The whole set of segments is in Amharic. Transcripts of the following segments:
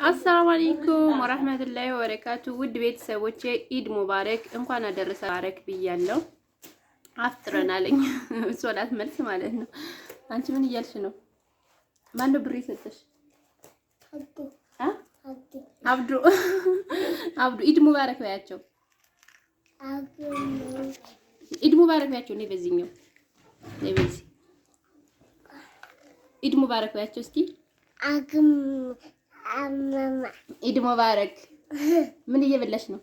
አሰላሙ አለይኩም ወራህመቱላሂ ወበረካቱ። ውድ ቤተሰቦቼ ኢድ ሙባረክ እንኳን አደረሰ ባረክ ብያለሁ። አፍጥረናልኝ ሶላት መልስ ማለት ነው። አንቺ ምን እያልሽ ነው? ማን ነው ብር የሰጠሽ? አብዱ ኢድ ሙባረክ በያቸው። ኢድ ሙባረክ በያቸው። ነይ በዚህኛው ነይ በዚህ ኢድ ሙባረክ በያቸው እስኪ። ኢድ ሙባረክ። ምን እየበላሽ ነው?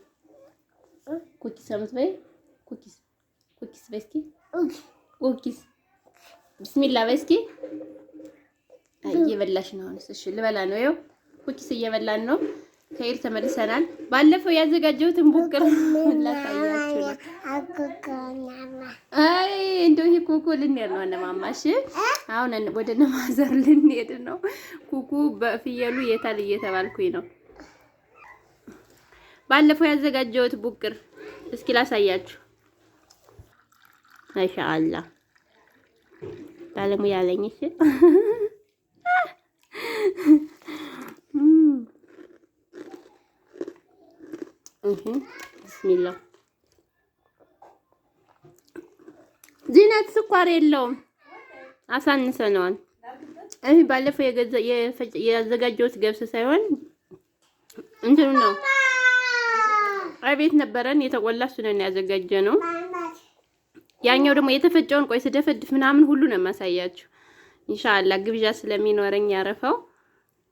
ኩኪስ አምጥበይ። ኩኪስ በይ እስኪ። ኩኪስ ቢስሚላህ በይ እስኪ። እየበላሽ ነው አሁን። እሺ ልበላ ነው። ይኸው ኩኪስ እየበላን ነው። ከኢድ ተመልሰናል። ባለፈው ያዘጋጀሁትን ቡቅር ላሳያችሁ ነው። አይ እንደው ይሄ ኩኩ ልንሄድ ነው እነማማሽ። አሁን ወደ ነማዘር ልንሄድ ነው። ኩኩ በፍየሉ የታል እየተባልኩኝ ነው። ባለፈው ያዘጋጀሁት ቡቅር እስኪ ላሳያችሁ። ማሻአላህ ባለሙያ ያለኝ እሺ። ቢስሚላህ ዚነት ስኳር የለውም አሳንሰነዋል። እህ ባለፈው ያዘጋጀሁት ገብስ ሳይሆን እንትኑ ነው። አቤት ነበረን የተቆላ እሱን ያዘጋጀነው። ያኛው ደግሞ የተፈጨውን ቆይ ስደፈድፍ ምናምን ሁሉ ነው የማሳያችሁ ኢንሻአላህ። ግብዣ ስለሚኖረኝ ያረፈው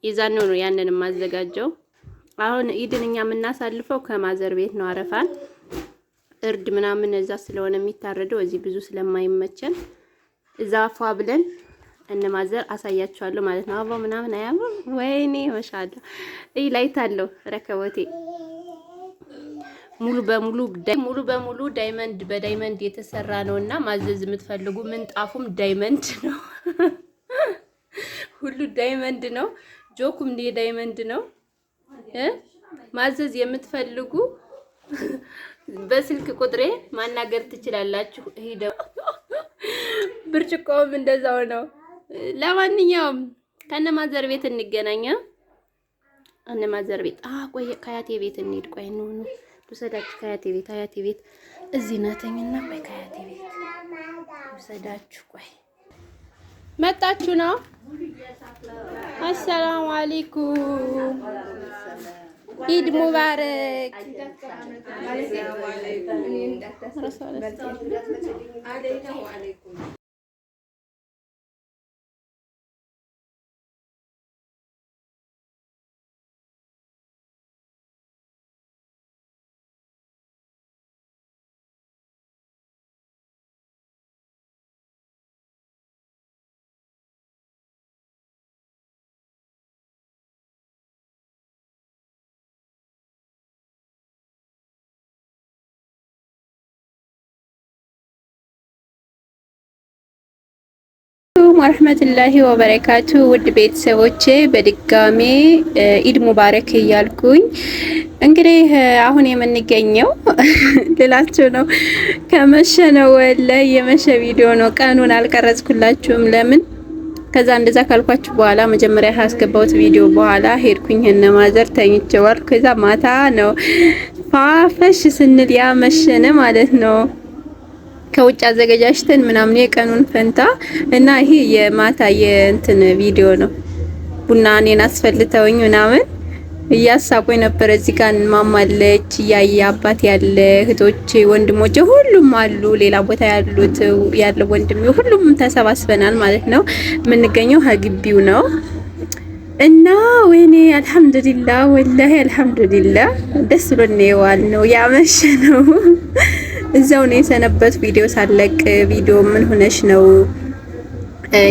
ይዛን ነው ያንን የማዘጋጀው። አሁን ኢድን እኛ የምናሳልፈው ከማዘር ቤት ነው። አረፋን እርድ ምናምን እዛ ስለሆነ የሚታረደው እዚህ ብዙ ስለማይመቸን እዛ ፏ ብለን እነማዘር አሳያችኋለሁ ማለት ነው። አባው ምናምን አያምር ወይኔ ማሻአላ እይ ላይታለው ረከቦቴ ሙሉ በሙሉ ዳይመንድ በዳይመንድ የተሰራ ነውና ማዘዝ የምትፈልጉ ምንጣፉም ዳይመንድ ነው። ሁሉ ዳይመንድ ነው። ጆኩም ዳይመንድ ነው። ማዘዝ የምትፈልጉ በስልክ ቁጥሬ ማናገር ትችላላችሁ። ሄደው ብርጭቆም እንደዛው ነው። ለማንኛውም ከነማዘር ቤት እንገናኛ። እነማዘር ቤት ቆይ ከአያቴ ቤት እንሂድ። ቆይ ነው ልውሰዳችሁ ከአያቴ ቤት። አያቴ ቤት እዚህ ናተኝና ቆይ ከአያቴ ቤት ልውሰዳችሁ። ቆይ መጣችሁ ነው። አሰላሙ አለይኩም ኢድ ሙባረክ። ወራህመቱላሂ ወበረካቱ። ውድ ቤተሰቦቼ በድጋሜ ኢድ ሙባረክ እያልኩኝ እንግዲህ አሁን የምንገኘው ልላችሁ ነው ከመሸ ነው። ወላሂ የመሸ ቪዲዮ ነው። ቀኑን አልቀረጽኩላችሁም። ለምን ከዛ እንደዛ ካልኳችሁ በኋላ መጀመሪያ ያስገባሁት ቪዲዮ በኋላ ሄድኩኝ እነማዘር ተኝቼዋል። ከዛ ማታ ነው ፋፈሽ ስንል ያመሸነ ማለት ነው። ከውጭ አዘጋጃጅተን ምናምን የቀኑን ፈንታ እና ይሄ የማታ የእንትን ቪዲዮ ነው። ቡና እኔን አስፈልተውኝ ምናምን እያሳቁኝ ነበር። እዚህ ጋር ማማለች ያየ አባት ያለ እህቶቼ ወንድሞቼ ሁሉም አሉ። ሌላ ቦታ ያለው ወንድሜ ሁሉም ተሰባስበናል ማለት ነው። የምንገኘው ሀግቢው ነው እና ወይኔ አልሐምዱሊላህ ወላሂ አልሐምዱሊላህ ደስ ብሎን የዋል ነው ያመሸ ነው። እዛው ነው የሰነበት ቪዲዮ ሳለቅ ቪዲዮ ምን ሆነሽ ነው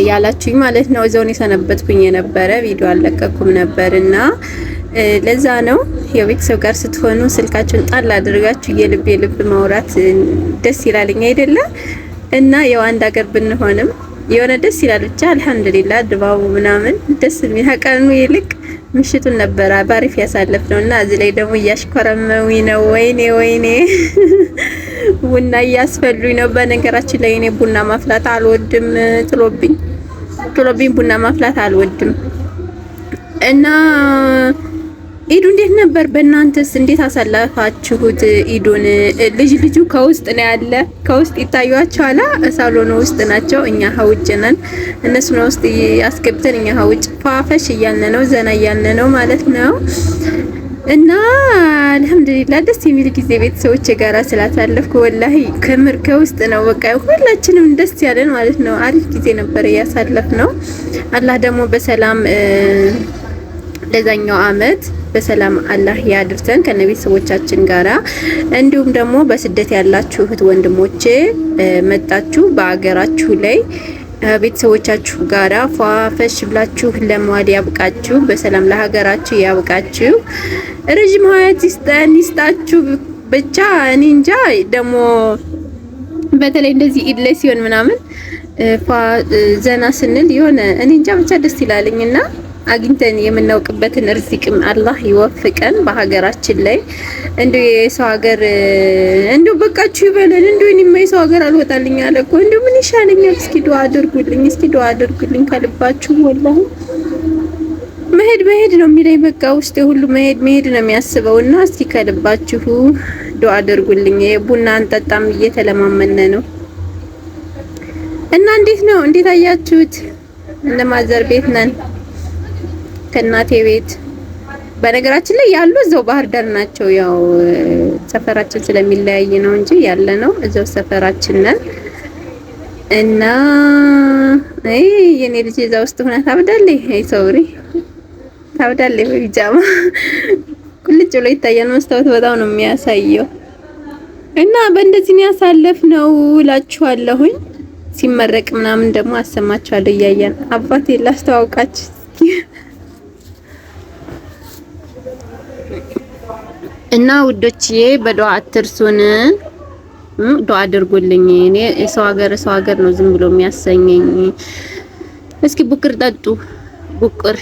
ያላችሁኝ ማለት ነው። እዛው ነው የሰነበትኩኝ የነበረ ቪዲዮ አለቀኩም ነበርና ለዛ ነው የቤተሰብ ጋር ስትሆኑ ስልካችሁን ጣል አድርጋችሁ የልብ ማውራት ደስ ይላልኝ አይደለ? እና ያው አንድ ሀገር ብንሆንም የሆነ ደስ ይላል ብቻ አልሐምዱሊላህ። ድባቡ ምናምን ደስ የሚል ቀኑ ይልቅ ምሽቱን ነበር ባሪፍ ያሳለፍነው እና እዚህ ላይ ደግሞ እያሽኮረመውኝ ነው። ወይኔ ቡና እያስፈሉኝ ነው። በነገራችን ላይ እኔ ቡና ማፍላት አልወድም። ጥሎብኝ ቡና ማፍላት አልወድም እና ኢዱ እንዴት ነበር? በእናንተስ እንዴት አሳለፋችሁት ኢዱን? ልጁ ከውስጥ ነው ያለ፣ ከውስጥ ይታያችኋል። ሳሎኑ ውስጥ ናቸው፣ እኛ ሀውጭ ነን። እነሱ ነው ውስጥ አስገብተን እኛ ሀውጭ ፋፈሽ እያልን ነው፣ ዘና እያልን ነው ማለት ነው። እና አልሐምዱሊላህ ደስ የሚል ጊዜ ቤተሰቦች ጋራ ስላሳለፍኩ ወላሂ ከምር ከውስጥ ነው በቃ ሁላችንም ደስ ያለን ማለት ነው። አሪፍ ጊዜ ነበር ያሳለፍነው። አላህ ደግሞ በሰላም ለዛኛው አመት በሰላም አላህ ያድርሰን ከነቤተሰቦቻችን ጋራ። እንዲሁም ደግሞ በስደት ያላችሁ እህት ወንድሞቼ መጣችሁ በአገራችሁ ላይ ቤተሰቦቻችሁ ጋራ ፏፈሽ ብላችሁ ለመዋል ያብቃችሁ። በሰላም ለሀገራችሁ ያብቃችሁ። ረጅም ሀያት ይስጣችሁ። ብቻ እኔ እንጃ ደግሞ በተለይ እንደዚህ ኢድ ላይ ሲሆን ምናምን ዘና ስንል የሆነ እኔ እንጃ ብቻ ደስ ይላልኝና አግኝተን የምናውቅበትን ርዝቅም አላህ ይወፍቀን። በሀገራችን ላይ እንዴ የሰው ሀገር እንዴ በቃችሁ ይበለን። እንዴ እኔማ የሰው ሀገር አልወጣልኝ አለ እኮ እንዴ ምን ይሻለኛል? እስኪ ዱአ አድርጉልኝ፣ እስኪ ዱአ አድርጉልኝ ከልባችሁ። ወላሂ መሄድ ነው የሚለኝ። በቃ ውስጤ ሁሉ መሄድ ነው የሚያስበውና እስኪ ከልባችሁ ዱአ አድርጉልኝ። ቡና አንጠጣም እየተለማመነ ነው እና እንዴት ነው? እንዴት አያችሁት? እንደማዘር ቤት ነን ከእናቴ ቤት። በነገራችን ላይ ያሉ እዛው ባህር ዳር ናቸው። ያው ሰፈራችን ስለሚለያይ ነው እንጂ ያለ ነው እዛው ሰፈራችን ነን። እና የኔ ልጅ እዛ ውስጥ ሆና ታብዳለች። ሶሪ ታብዳለች በቢጃማ ቁልጭ ብሎ ይታያል። መስታወት በጣም ነው የሚያሳየው። እና በእንደዚህ ነው ያሳለፍነው እላችኋለሁኝ። ሲመረቅ ምናምን ደግሞ አሰማችኋለሁ እያየን። አባቴ ላስተዋውቃችሁ እና ውዶችዬ በዱአ አትርሱን፣ ዱአ አድርጉልኝ። እኔ ሰው ሀገር ነው ዝም ብሎ የሚያሰኘኝ። እስኪ ቡቅር ጠጡ፣ ቡቅር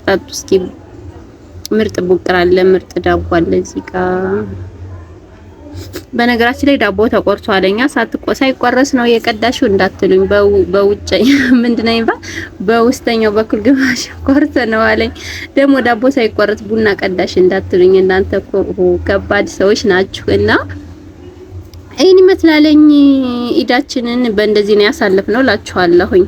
ጠጡ እስኪ። ምርጥ ቡቅር አለ፣ ምርጥ ዳቦ አለ እዚህ ጋር። በነገራችን ላይ ዳቦ ተቆርጦ አለኛ ሳይቆረስ ነው የቀዳሽው እንዳትሉኝ። በውጭ ምንድነው ይባል በውስጠኛው በኩል ግማሽ ቆርጠ ነው አለኝ። ደግሞ ዳቦ ሳይቆረስ ቡና ቀዳሽ እንዳትሉኝ። እናንተ እኮ ከባድ ሰዎች ናችሁ። እና ይሄን ይመስላለኝ ኢዳችንን በእንደዚህ ነው ያሳለፍነው እላችኋለሁኝ።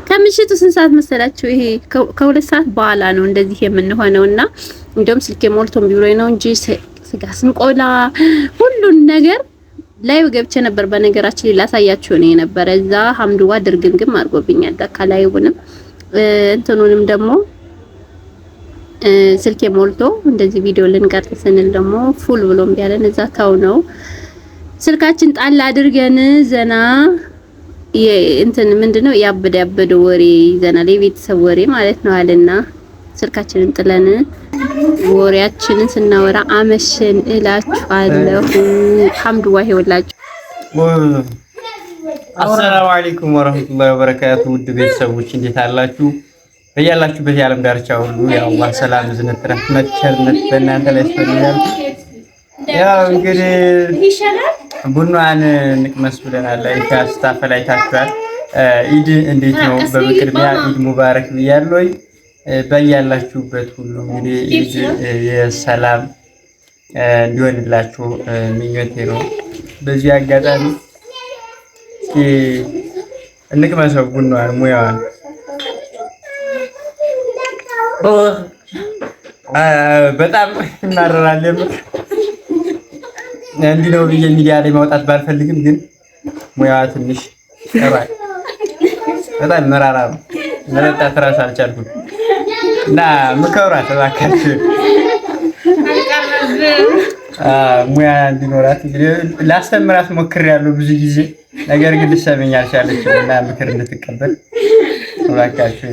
ከምሽቱ ስንት ሰዓት መሰላችሁ? ይሄ ከሁለት ሰዓት በኋላ ነው እንደዚህ የምንሆነውና እንደውም ስልኬ ሞልቶም ቢሮይ ነው እንጂ ስጋ ስንቆላ ሁሉን ነገር ላይቭ ገብቼ ነበር። በነገራችን ላይ ላሳያችሁ ነው የነበረ እዛ ሐምዱዋ ድርግምግም አድርጎብኛል። ላይቡንም እንትኑንም ደግሞ ስልኬ ሞልቶ እንደዚህ ቪዲዮ ልንቀርጽ ስንል ደግሞ ፉል ብሎም ቢያለን እዛ ታው ነው ስልካችን ጣል አድርገን ዘና እንትን ምንድነው ያበደ ወሬ ይዘናል። የቤተሰብ ወሬ ማለት ነው አለና ስልካችንን ጥለን ወሬያችንን ስናወራ አመሸን እላችኋለሁ። ሐምዱላህ ይወላችሁ። አሰላሙ አለይኩም ወራህመቱላሂ ወበረካቱ። ውድ ቤተሰቦች እንዴት አላችሁ? በያላችሁበት የዓለም ዳርቻ ሁሉ የአላህ ሰላም፣ እዝነት፣ ረህመት፣ ቸርነት በእናንተ ላይ ይስፈልጋል። ያው እንግዲህ ቡናን እንቅመስ ብለናል። ስታፈላ አይታችኋል። ኢድ እንዴት ነው? በቅድሚያ ኢድ ሙባረክ ብያለሁ። በያላችሁበት ሁሉ እንግዲህ ኢድ የሰላም እንዲሆንላችሁ ምኞቴ ነው። በዚህ አጋጣሚ እስኪ እንቅመሰው ቡናን ሙያዋን። በጣም ይማረራል። እንዲህ ነው ብዬ ሚዲያ ላይ ማውጣት ባልፈልግም ግን ሙያዋ ትንሽ በጣም መራራ ነው። መጠጣት እራሱ አልቻልኩም እና ምከሯት እባካችሁ። ሙያ እንዲኖራት እንግዲህ ላስተምራት ሞክሬያለሁ ብዙ ጊዜ፣ ነገር ግን ልትሰማኝ አልቻለችም እና ምክር እንድትቀበል እባካችሁ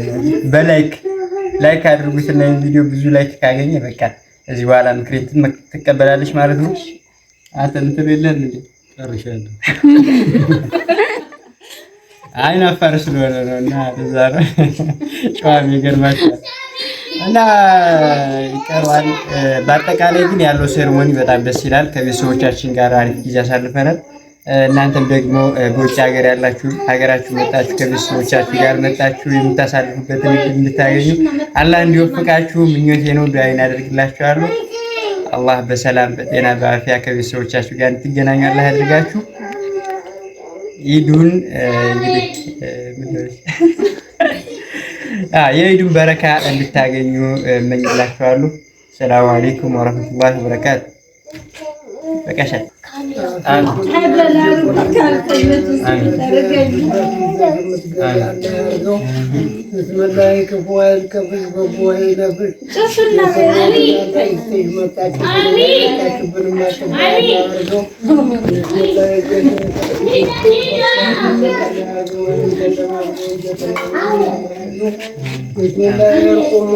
ላይክ አድርጉትና ይሄን ቪዲዮ ብዙ ላይክ ካገኘ በቃ እዚህ በኋላ ምክሬን ትቀበላለች ማለት ነው። አተንተው የለን እንዴ ጨርሻለሁ። አይና ፈርስ ስለሆነ ነው እና እዛ ነው ጨዋሚ ገርማችሁ እና ይቀርባል። በአጠቃላይ ግን ያለው ሴርሞኒ በጣም ደስ ይላል። ከቤተሰቦቻችን ጋር አሪፍ ጊዜ አሳልፈናል። እናንተም ደግሞ በውጭ ሀገር ያላችሁ ሀገራችሁ መጣችሁ ከቤተሰቦቻችሁ ጋር መጣችሁ የምታሳልፉበትን እድል እንድታገኙ አላህ እንዲወፍቃችሁ ምኞቴ ነው። ዱዓዬን አደርግላችኋለሁ። አላህ በሰላም በጤና በአፊያ ከቤተሰቦቻችሁ ጋር እንድትገናኙ አላህ ያድርጋችሁ። ኢዱን እንግዲህ የኢዱን በረካ እንድታገኙ እመኝላችኋለሁ። ሰላም አለይኩም ወራህመቱላሂ ወበረካቱ። በቃሻል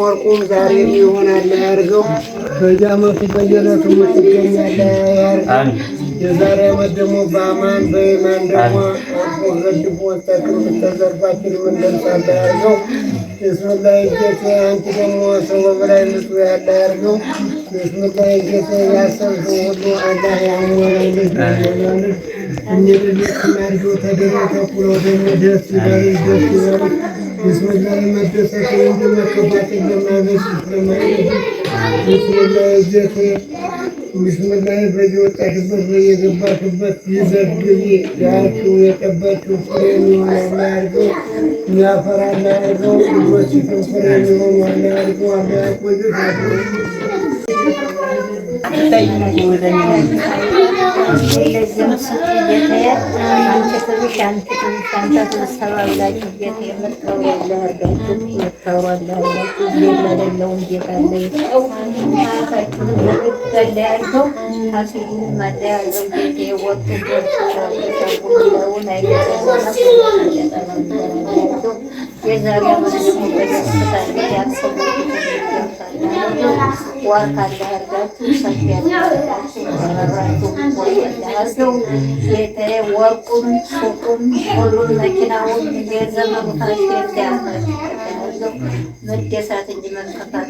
ወርቁም ዛሬ ይሆናል ያርገው በጃመቱ በየለቱ ምትገኛለህ የዛሬ ዓመት ደግሞ በአማን በኢማን ደግሞ ገድቦ ወጣችሁ ተዘርፋችሁ ምንደርሳለ ያርገው። ብስሚላህ ጌታ አንቺ ደግሞ ሰው በላይ ልቱ ያለ ያርገው። ብስሚላህ ጌታ ያሰብሽው ሁሉ አላህ ያሟላልሽ ያሟላልሽ። እንግዲህ ከማርጆ ተደረከኩሎ ደግሞ ደስ ይበልሽ ደስ ይበልሽ። ብስሚላህ መደሰት እንጂ መከፋት እንደማይበሽ ስለማይበሽ ብስሚላህ ጌታ ብስሚላህ በዚህ ወጣሽበት በየገባሽበት ይዘግይ ያልሽው የጠበቅሽው ፍሬ የሚሆን ያርገው። የሚያፈራላ ያርገው። ልጆችሽን ፍሬ የሚሆን ያርገው። አላህ ያቆይሽ ወርቁን ሱቁን ሁሉን መኪናውን የዘመኑ ታሽከርካሪ ያለው መደሳት እንጂ መከፋት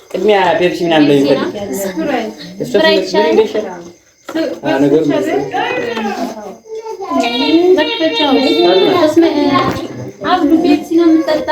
ቅድሚያ ፔፕሲ ምናምን ላይ ይፈልግ አብዱ ፔፕሲ ነው የምጠጣ።